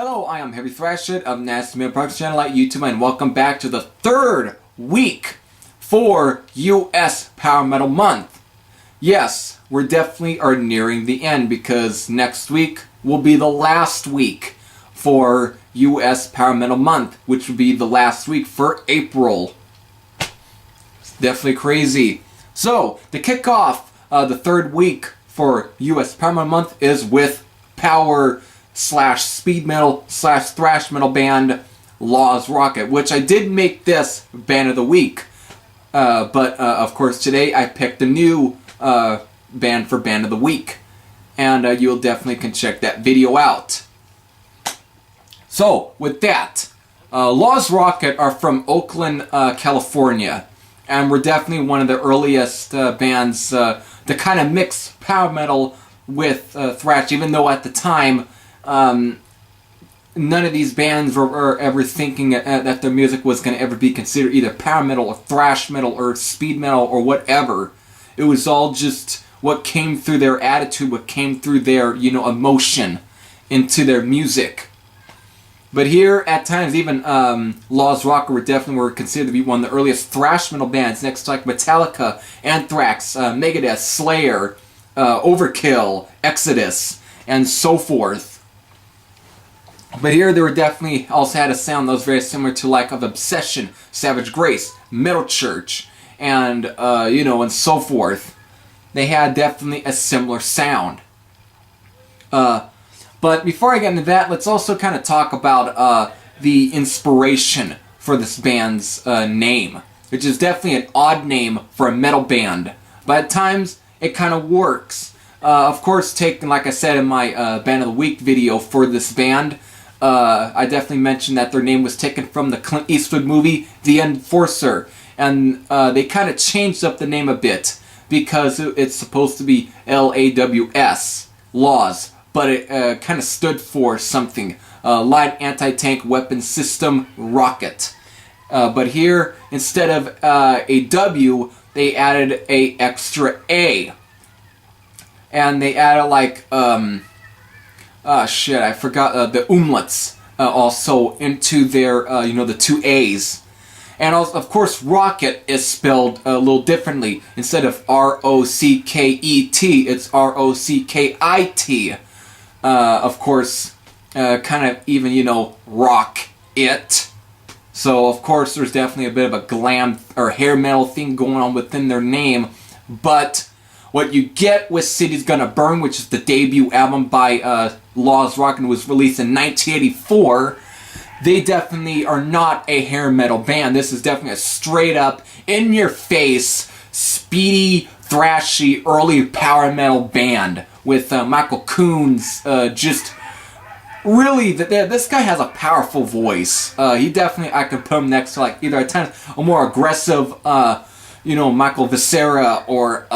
Hello, I am Heavy Thrashit of Nasty Parks channel at YouTube, and welcome back to the third week for US Power Metal Month. Yes, we're definitely are nearing the end because next week will be the last week for US Power Metal Month, which will be the last week for April. It's definitely crazy. So, to kick off the third week for US Power Metal Month is with Power / speed metal / thrash metal band Lääz Rockit, which I did make this band of the week, but of course today I picked a new band for band of the week, and you'll definitely can check that video out. So with that, Lääz Rockit are from Oakland, California, and we're definitely one of the earliest bands to kind of mix power metal with thrash, even though at the time none of these bands were ever thinking that their music was going to ever be considered either power metal or thrash metal or speed metal or whatever. It was all just what came through their attitude, what came through their, emotion into their music. But here, at times, even Lääz Rockit were considered to be one of the earliest thrash metal bands, next to like Metallica, Anthrax, Megadeth, Slayer, Overkill, Exodus, and so forth. But here they were definitely also had a sound that was very similar to like of Obsession, Savage Grace, Metal Church, and and so forth. They had definitely a similar sound. But before I get into that, let's also kind of talk about the inspiration for this band's name, which is definitely an odd name for a metal band, but at times it kind of works. Of course, taken like I said in my Band of the Week video for this band, I definitely mentioned that their name was taken from the Clint Eastwood movie, The Enforcer, and they kind of changed up the name a bit because it's supposed to be L-A-W-S, Lääz, but it kind of stood for something, Light Anti-Tank Weapon System Rocket. But here, instead of a W, they added a extra A, and they added like I forgot the umlauts also into their, the two A's. And also, of course, Rocket is spelled a little differently. Instead of R-O-C-K-E-T, it's R-O-C-K-I-T. Of course, kind of even, rock it. So, of course, there's definitely a bit of a glam or hair metal thing going on within their name. But what you get with City's Gonna Burn, which is the debut album by Lääz Rockit, was released in 1984, they definitely are not a hair metal band. This is definitely a straight up, in your face, speedy, thrashy, early power metal band with Michael Coons. Just really, this guy has a powerful voice. He definitely, I could put him next to like either at times a more aggressive, Michael Viscera or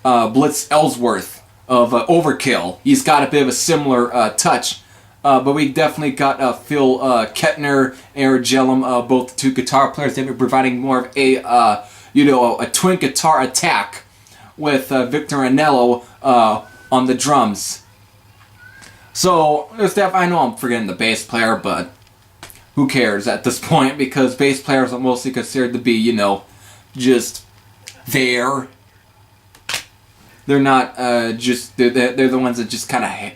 Blitz Ellsworth of Overkill. He's got a bit of a similar touch. But we definitely got Phil Kettner, Eric Jellum, both the two guitar players. They've been providing more of a twin guitar attack with Victor Anello on the drums. So there's I know I'm forgetting the bass player, but who cares at this point, because bass players are mostly considered to be, just there. They're not just they're the ones that just kind of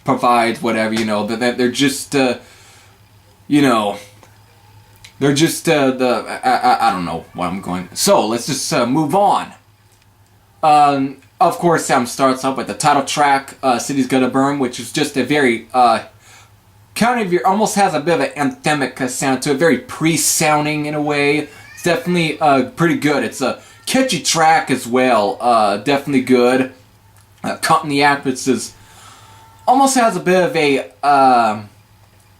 provide whatever, they're just they're just I don't know what I'm going. So let's just move on. Of course, Sam starts off with the title track, City's Gonna Burn, which is just a very almost has a bit of an anthemic sound to it, very pre-sounding in a way. It's definitely pretty good. It's a catchy track as well, definitely good. Caught in the Act, which is almost has a bit of a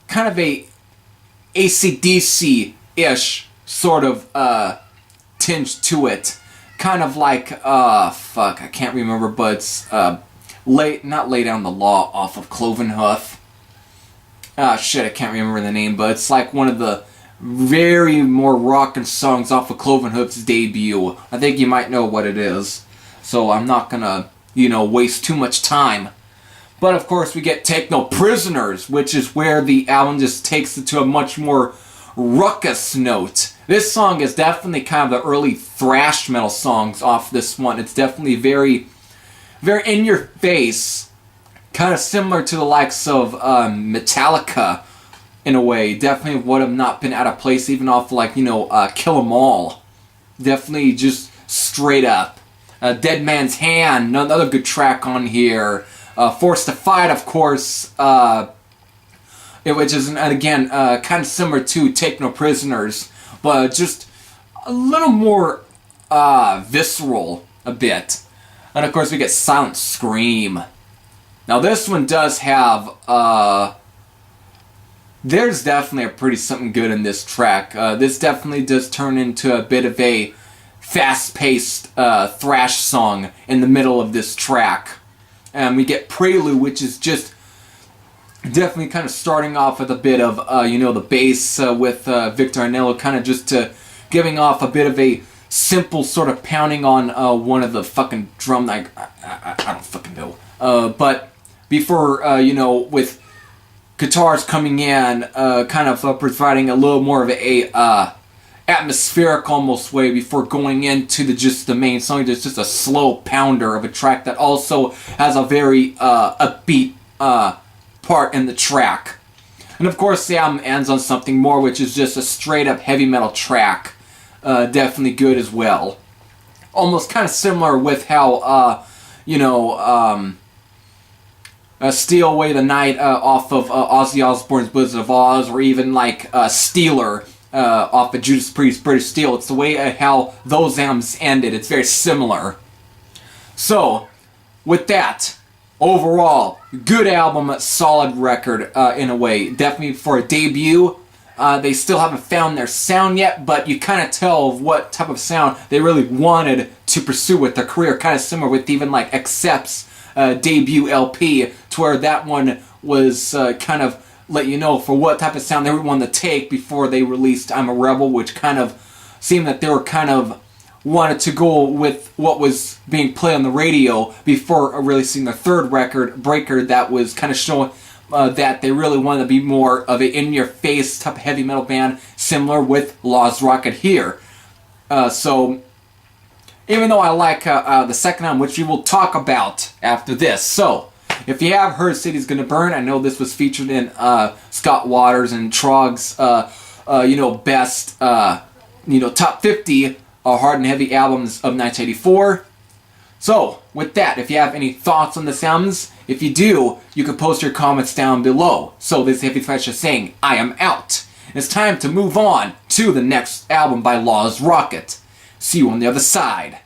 kind of a AC/DC-ish sort of tinge to it. Kind of like I can't remember, but it's not Lay Down the Law off of Cloven Hoof. I can't remember the name, but it's like one of the very more rockin' songs off of Cloven Hoof's debut. I think you might know what it is, so I'm not gonna, waste too much time. But of course we get Take No Prisoners, which is where the album just takes it to a much more ruckus note. This song is definitely kind of the early thrash metal songs off this one. It's definitely very, very in your face, kind of similar to the likes of Metallica in a way. Definitely would have not been out of place even off like, Kill 'Em All. Definitely just straight up. Dead Man's Hand, another good track on here. Forced to Fight, of course, which is, again, kind of similar to Take No Prisoners, but just a little more visceral a bit. And of course we get Silent Scream. Now this one does have, there's definitely a pretty something good in this track. This definitely does turn into a bit of a fast-paced thrash song in the middle of this track. And we get Prelude, which is just definitely kind of starting off with a bit of, the bass with Victor Anello, kind of just giving off a bit of a simple sort of pounding on one of the fucking drum, like, I don't fucking know. But before, with guitars coming in, kind of providing a little more of a atmospheric almost way before going into the main song. There's just a slow pounder of a track that also has a very upbeat part in the track. And of course the album ends on Something More, which is just a straight up heavy metal track. Definitely good as well. Almost kind of similar with how, Steal Away the Night off of Ozzy Osbourne's Blizzard of Oz, or even like Steeler off of Judas Priest's British Steel. It's the way how those albums ended. It's very similar. So, with that, overall, good album, solid record in a way. Definitely for a debut. They still haven't found their sound yet, but you kind of tell what type of sound they really wanted to pursue with their career. Kind of similar with even like Accept's debut LP, to where that one was kind of let you know for what type of sound they would want to take before they released I'm a Rebel, which kind of seemed that they were kind of wanted to go with what was being played on the radio before releasing their third record, Breaker, that was kind of showing that they really wanted to be more of an in-your-face type of heavy metal band, similar with Lääz Rockit here. So, even though I like the second album, which we will talk about after this. So, if you have heard City's Gonna Burn, I know this was featured in Scott Waters and Trog's, best, top 50 hard and heavy albums of 1984. So, with that, if you have any thoughts on this albums, if you do, you can post your comments down below. So, this is Heavy Thrasher saying, I am out. It's time to move on to the next album by Lääz Rockit. See you on the other side.